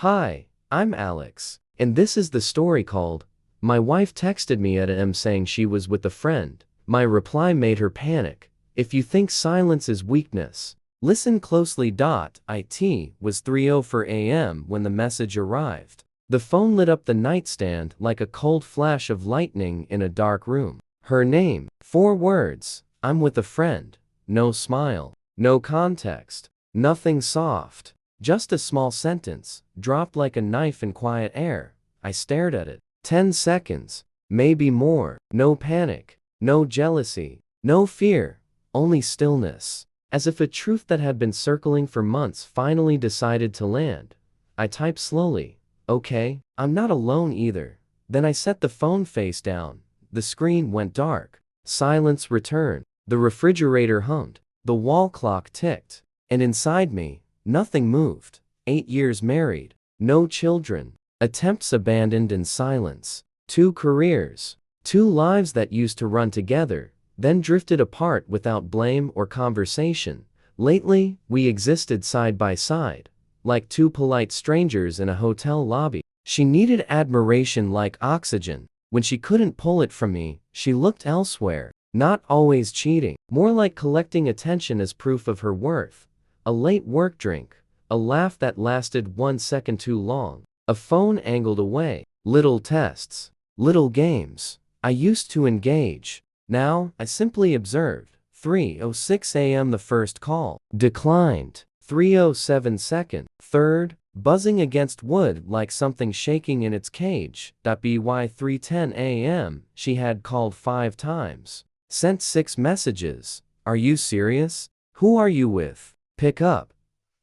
Hi, I'm Alex, and this is the story called, My Wife Texted Me at AM saying she was with a friend. My reply made her panic. If you think silence is weakness, listen closely. It was 3:04 AM when the message arrived. The phone lit up the nightstand like a cold flash of lightning in a dark room. Her name, 4 words, I'm with a friend. No smile, no context, nothing soft. Just a small sentence, dropped like a knife in quiet air. I stared at it. 10 seconds, maybe more. No panic, no jealousy, no fear, only stillness. As if a truth that had been circling for months finally decided to land. I typed slowly, okay, I'm not alone either. Then I set the phone face down. The screen went dark. Silence returned. The refrigerator hummed. The wall clock ticked. And inside me, nothing moved. 8 years married. No children. Attempts abandoned in silence. 2 careers. 2 lives that used to run together, then drifted apart without blame or conversation. Lately, we existed side by side, like 2 polite strangers in a hotel lobby. She needed admiration like oxygen. When she couldn't pull it from me, she looked elsewhere. Not always cheating, more like collecting attention as proof of her worth. A late work drink, a laugh that lasted 1 second too long, a phone angled away, little tests, little games. I used to engage. Now, I simply observed. 3:06 AM the first call. Declined. 3:07 second. Third, buzzing against wood like something shaking in its cage. By 3:10 AM, she had called 5 times. Sent 6 messages. Are you serious? Who are you with? Pick up.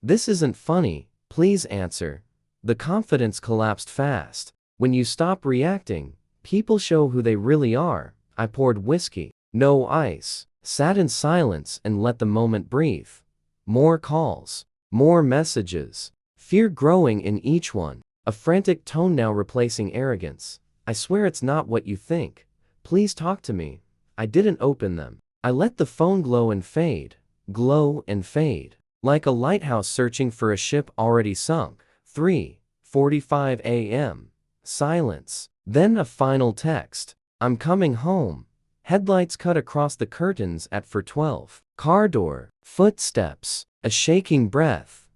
This isn't funny, please answer. The confidence collapsed fast. When you stop reacting, people show who they really are. I poured whiskey, no ice, sat in silence and let the moment breathe. More calls, more messages, fear growing in each one, a frantic tone now replacing arrogance. I swear it's not what you think. Please talk to me. I didn't open them. I let the phone glow and fade, like a lighthouse searching for a ship already sunk. 3:45 AM. Silence. Then a final text. I'm coming home. Headlights cut across the curtains at 4:12. Car door. Footsteps. A shaking breath.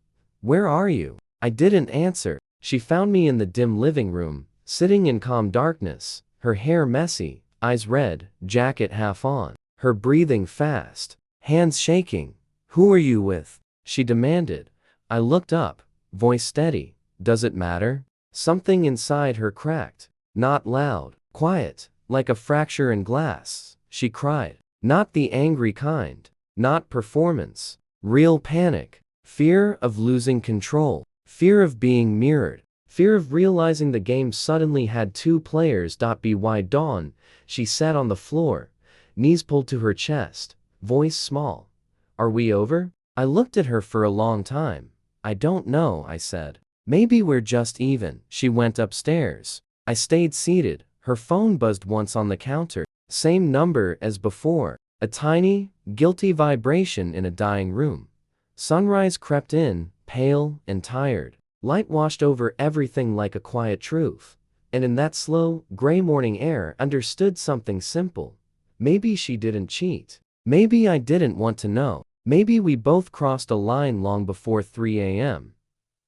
Where are you? I didn't answer. She found me in the dim living room, sitting in calm darkness, her hair messy, eyes red, jacket half on, her breathing fast, hands shaking. Who are you with? She demanded. I looked up, voice steady. Does it matter? Something inside her cracked. Not loud, quiet, like a fracture in glass. She cried. Not the angry kind. Not performance. Real panic. Fear of losing control. Fear of being mirrored. Fear of realizing the game suddenly had 2 players. By dawn, she sat on the floor, knees pulled to her chest, voice small. Are we over? I looked at her for a long time. I don't know, I said. Maybe we're just even. She went upstairs. I stayed seated. Her phone buzzed once on the counter. Same number as before. A tiny, guilty vibration in a dying room. Sunrise crept in, pale and tired. Light washed over everything like a quiet truth. And in that slow, gray morning air, understood something simple. Maybe she didn't cheat. Maybe I didn't want to know. Maybe we both crossed a line long before 3 AM.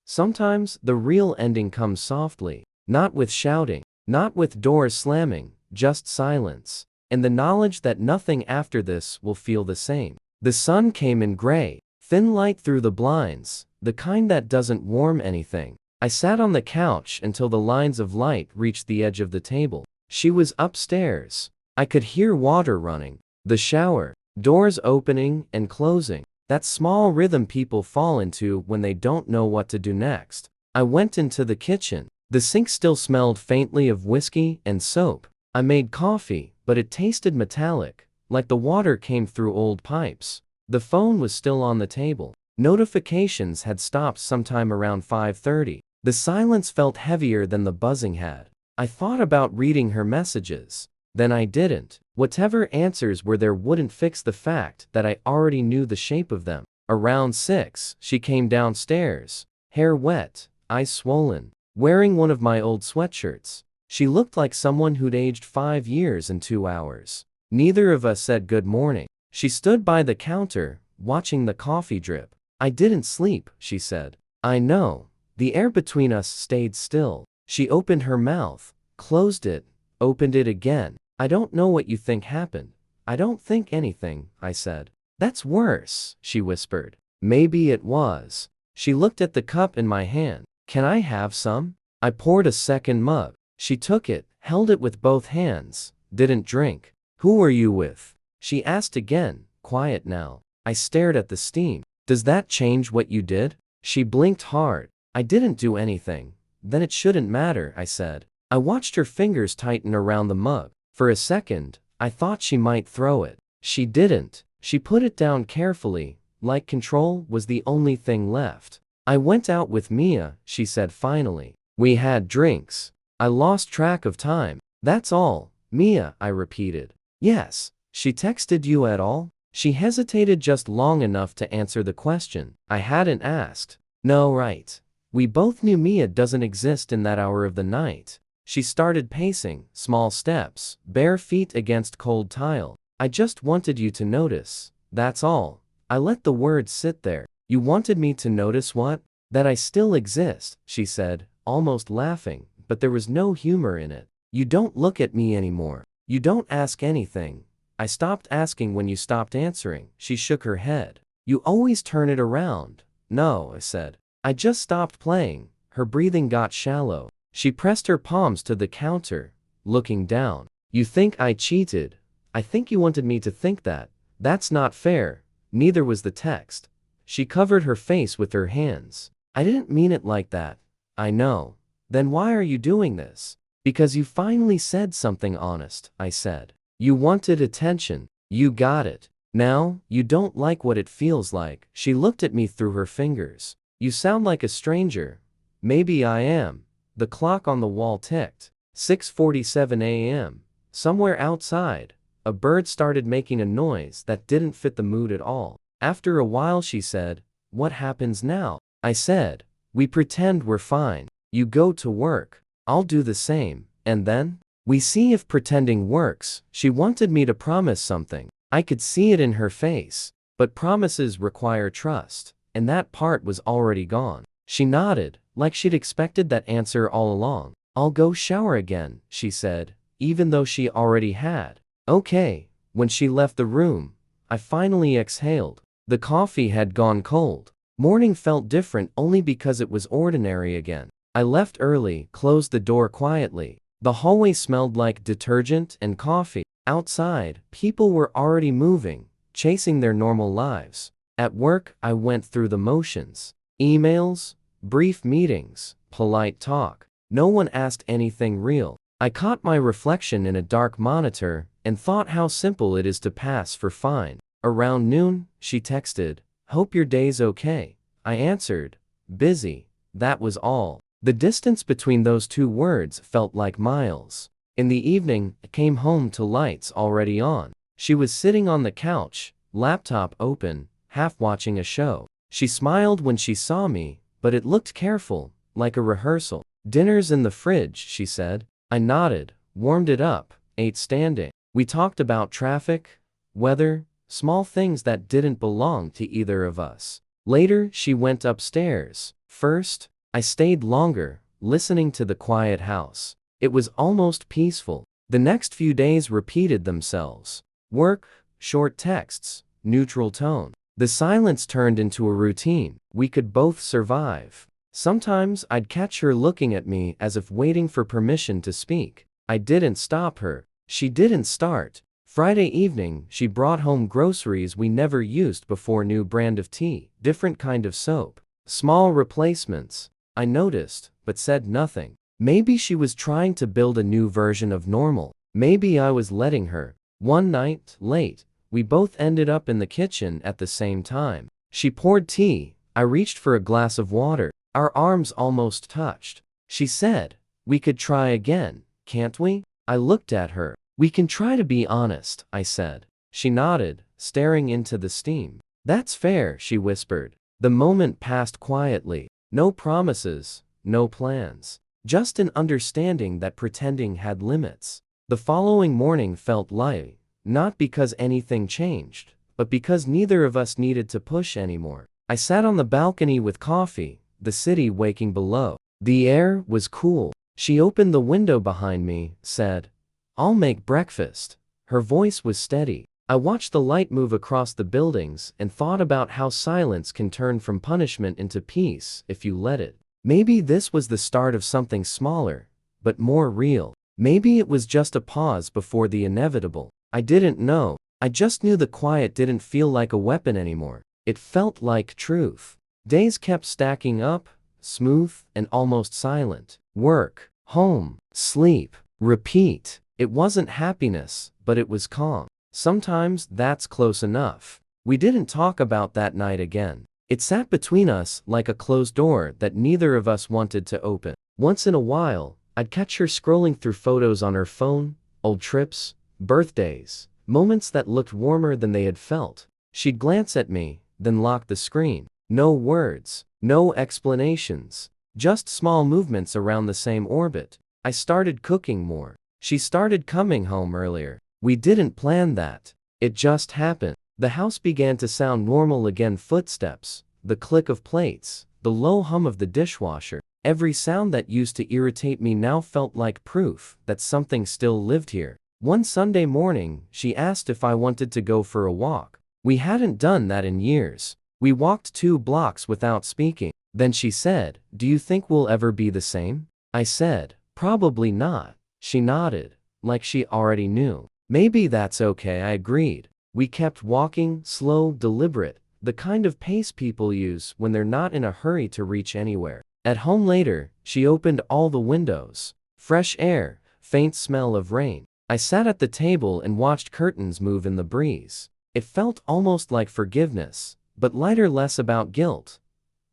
Sometimes the real ending comes softly, not with shouting, not with doors slamming, just silence, and the knowledge that nothing after this will feel the same. The sun came in gray, thin light through the blinds, the kind that doesn't warm anything. I sat on the couch until the lines of light reached the edge of the table. She was upstairs. I could hear water running, the shower, doors opening and closing, that small rhythm people fall into when they don't know what to do next. I went into the kitchen. The sink still smelled faintly of whiskey and soap. I made coffee, but it tasted metallic, like the water came through old pipes. The phone was still on the table. Notifications had stopped sometime around 5:30. The silence felt heavier than the buzzing had. I thought about reading her messages. Then I didn't. Whatever answers were there wouldn't fix the fact that I already knew the shape of them. Around 6, she came downstairs, hair wet, eyes swollen, wearing one of my old sweatshirts. She looked like someone who'd aged 5 years in 2 hours. Neither of us said good morning. She stood by the counter, watching the coffee drip. I didn't sleep, she said. I know. The air between us stayed still. She opened her mouth, closed it, opened it again. I don't know what you think happened. I don't think anything, I said. That's worse, she whispered. Maybe it was. She looked at the cup in my hand. Can I have some? I poured a second mug. She took it, held it with both hands, didn't drink. Who are you with? She asked again, quiet now. I stared at the steam. Does that change what you did? She blinked hard. I didn't do anything. Then it shouldn't matter, I said. I watched her fingers tighten around the mug. For a second, I thought she might throw it. She didn't. She put it down carefully, like control was the only thing left. I went out with Mia, she said finally. We had drinks. I lost track of time. That's all. Mia, I repeated. Yes. She texted you at all? She hesitated just long enough to answer the question I hadn't asked. No, right. We both knew Mia doesn't exist in that hour of the night. She started pacing, small steps, bare feet against cold tile. I just wanted you to notice. That's all. I let the words sit there. You wanted me to notice what? That I still exist, she said, almost laughing, but there was no humor in it. You don't look at me anymore. You don't ask anything. I stopped asking when you stopped answering. She shook her head. You always turn it around. No, I said. I just stopped playing. Her breathing got shallow. She pressed her palms to the counter, looking down. You think I cheated? I think you wanted me to think that. That's not fair. Neither was the text. She covered her face with her hands. I didn't mean it like that. I know. Then why are you doing this? Because you finally said something honest, I said. You wanted attention. You got it. Now, you don't like what it feels like. She looked at me through her fingers. You sound like a stranger. Maybe I am. The clock on the wall ticked. 6:47 a.m. Somewhere outside, a bird started making a noise that didn't fit the mood at all. After a while she said, "What happens now?" I said, "We pretend we're fine. You go to work. I'll do the same. And then? We see if pretending works." She wanted me to promise something. I could see it in her face. But promises require trust, and that part was already gone. She nodded, like she'd expected that answer all along. "I'll go shower again," she said, even though she already had. Okay. When she left the room, I finally exhaled. The coffee had gone cold. Morning felt different only because it was ordinary again. I left early, closed the door quietly. The hallway smelled like detergent and coffee. Outside, people were already moving, chasing their normal lives. At work, I went through the motions. Emails, brief meetings, polite talk. No one asked anything real. I caught my reflection in a dark monitor and thought how simple it is to pass for fine. Around noon, she texted, "Hope your day's okay." I answered, "Busy." That was all. The distance between those two words felt like miles. In the evening, I came home to lights already on. She was sitting on the couch, laptop open, half watching a show. She smiled when she saw me, but it looked careful, like a rehearsal. "Dinner's in the fridge," she said. I nodded, warmed it up, ate standing. We talked about traffic, weather, small things that didn't belong to either of us. Later, she went upstairs. First, I stayed longer, listening to the quiet house. It was almost peaceful. The next few days repeated themselves. Work, short texts, neutral tone. The silence turned into a routine. We could both survive. Sometimes I'd catch her looking at me as if waiting for permission to speak. I didn't stop her. She didn't start. Friday evening, she brought home groceries we never used before. New brand of tea, different kind of soap, small replacements. I noticed, but said nothing. Maybe she was trying to build a new version of normal. Maybe I was letting her. One night, late, we both ended up in the kitchen at the same time. She poured tea. I reached for a glass of water. Our arms almost touched. She said, "We could try again, can't we?" I looked at her. "We can try to be honest," I said. She nodded, staring into the steam. "That's fair," she whispered. The moment passed quietly. No promises, no plans. Just an understanding that pretending had limits. The following morning felt light, not because anything changed, but because neither of us needed to push anymore. I sat on the balcony with coffee, the city waking below. The air was cool. She opened the window behind me, said, "I'll make breakfast." Her voice was steady. I watched the light move across the buildings and thought about how silence can turn from punishment into peace if you let it. Maybe this was the start of something smaller, but more real. Maybe it was just a pause before the inevitable. I didn't know. I just knew the quiet didn't feel like a weapon anymore. It felt like truth. Days kept stacking up, smooth and almost silent. Work, home, sleep, repeat. It wasn't happiness, but it was calm. Sometimes that's close enough. We didn't talk about that night again. It sat between us like a closed door that neither of us wanted to open. Once in a while, I'd catch her scrolling through photos on her phone, old trips, birthdays, moments that looked warmer than they had felt. She'd glance at me, then lock the screen. No words, no explanations, just small movements around the same orbit. I started cooking more. She started coming home earlier. We didn't plan that. It just happened. The house began to sound normal again. Footsteps, the click of plates, the low hum of the dishwasher. Every sound that used to irritate me now felt like proof that something still lived here. One Sunday morning, she asked if I wanted to go for a walk. We hadn't done that in years. We walked 2 blocks without speaking. Then she said, "Do you think we'll ever be the same?" I said, "Probably not." She nodded, like she already knew. "Maybe that's okay," I agreed. We kept walking, slow, deliberate, the kind of pace people use when they're not in a hurry to reach anywhere. At home later, she opened all the windows. Fresh air, faint smell of rain. I sat at the table and watched curtains move in the breeze. It felt almost like forgiveness, but lighter, less about guilt,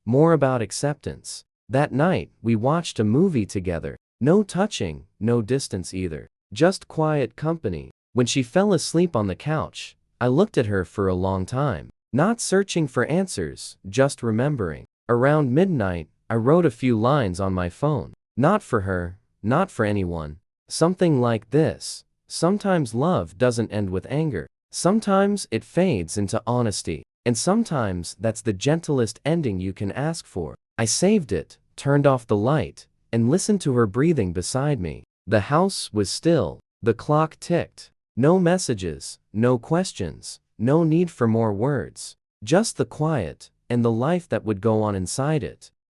more about acceptance. That night, we watched a movie together. No touching, no distance either. Just quiet company. When she fell asleep on the couch, I looked at her for a long time. Not searching for answers, just remembering. Around midnight, I wrote a few lines on my phone. Not for her, not for anyone. Something like this: "Sometimes love doesn't end with anger. Sometimes it fades into honesty. And sometimes that's the gentlest ending you can ask for." I saved it, turned off the light, and listened to her breathing beside me. The house was still. The clock ticked. No messages, no questions, no need for more words. Just the quiet, and the life that would go on inside it.